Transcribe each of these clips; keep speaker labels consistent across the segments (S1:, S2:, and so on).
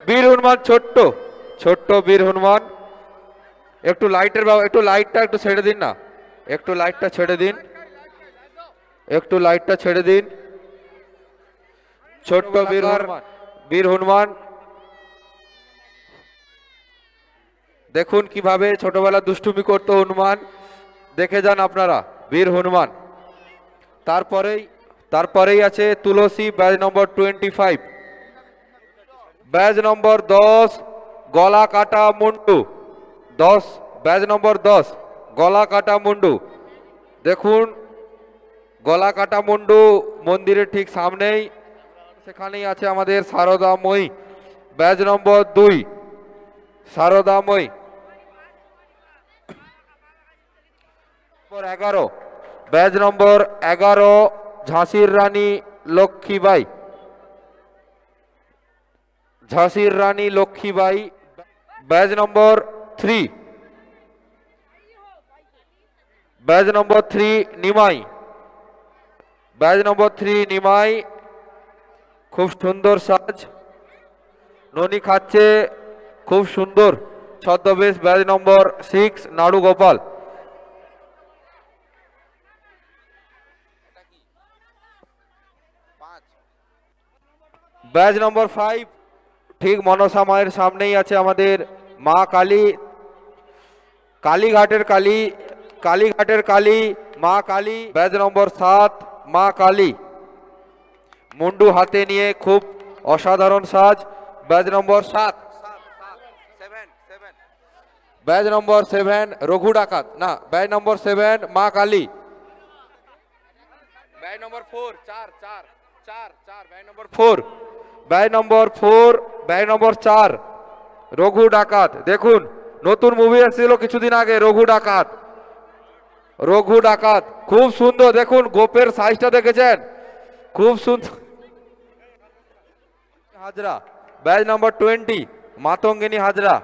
S1: বীর হনুমান ছোট্ট ছোট্ট বীর হনুমান। একটু লাইটের একটু লাইটটা একটু ছেড়ে দিন না, একটু লাইটটা ছেড়ে দিন, একটু লাইটটা ছেড়ে দিন। ছোট্ট বীর হনুমান, বীর হনুমান দেখুন কিভাবে ছোটবেলা দুষ্টুমি করতো হনুমান, দেখে যান আপনারা বীর হনুমান। তারপরেই আছে তুলসী ব্যাচ নম্বর 25, ব্যাচ নম্বর 10 গলা কাটা মুন্ডু, 10 ব্যাচ নম্বর 10 গলা কাটা মুন্ডু। দেখুন গলা কাটা মুন্ডু মন্দিরের ঠিক সামনেই, সেখানেই আছে আমাদের শারদাময়ী, ব্যাচ নম্বর 2 শারদাময়ী। 11 ব্যাচ নম্বর 11 ঝাঁসির রানী লক্ষ্মীবাই, ঝাঁসির রানী Lakshmibai. Batch number 3, batch number 3 Nimai, batch number 3 Nimai. খুব সুন্দর সাজ, ননি খাচ্ছে খুব সুন্দর ছদ্মবেশ। ব্যাচ নম্বর 6 নাড়ু গোপাল। ব্যাচ নম্বর 5 ঠিক মনসা মায়ের সামনেই আছে আমাদের মা কালী, কালীঘাটের কালী, কালীঘাটের কালী মা কালী। ব্যাচ নম্বর 7 মা কালী, মুন্ডু হাতে নিয়ে খুব অসাধারণ সাজ। Batch number 7, batch number 7 Raghu ডাকাত, না ব্যাচ নম্বর 7 মা Kali. Batch number 4 4 4 4 4 batch number 4, batch number 4 batch number 4 Raghu ডাকাত। দেখুন নতুন মুভি এসেছিল কিছুদিন আগে রঘু ডাকাত, রঘু ডাকাত খুব সুন্দর। দেখুন গোপের সাইজটা দেখেছেন, খুব সুন্দর। হাজরা ব্যাচ নম্বর 20 মাতঙ্গিনী হাজরা,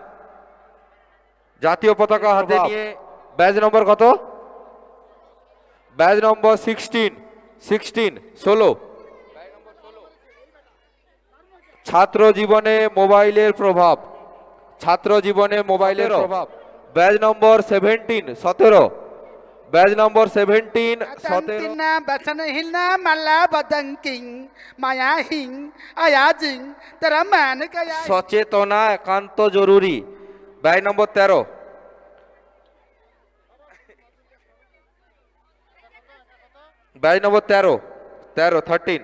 S1: জাতীয় পতাকা হাতে নিয়ে। ব্যাচ নম্বর কত? ব্যাচ নম্বর 16 ছাত্র জীবনে মোবাইলের প্রভাব, ছাত্র জীবনে মোবাইলের প্রভাব। ব্যাচ নম্বর 17 ব্যাচ নম্বর 17 সচেতনা একান্ত জরুরি। ব্যাচ নম্বর 13, ব্যাচ নম্বর 13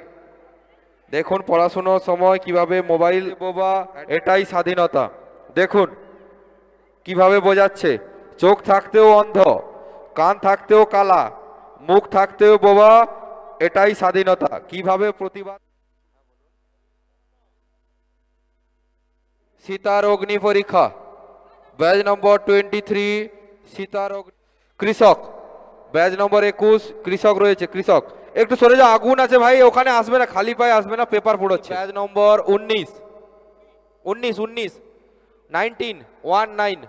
S1: দেখুন পড়াশোনার সময় কিভাবে মোবাইল বোবা, এটাই স্বাধীনতা। দেখুন কিভাবে বোঝাচ্ছে, চোখ থাকতেও অন্ধ, কান থাকতেও কালা, মুখ থাকতেও বোবা, এটাই স্বাধীনতা। কিভাবে প্রতিবাদ। সীতার অগ্নি পরীক্ষা ব্যাচ নম্বর 23 সীতার কৃষক, ব্যাচ নম্বর 21 কৃষক রয়েছে, কৃষক একটু সরে যাও, আগুন আছে ভাই, ওখানে আসবে না, খালি পায়ে আসবে না, পেপার পড়ছে। Batch number 19 19 19 19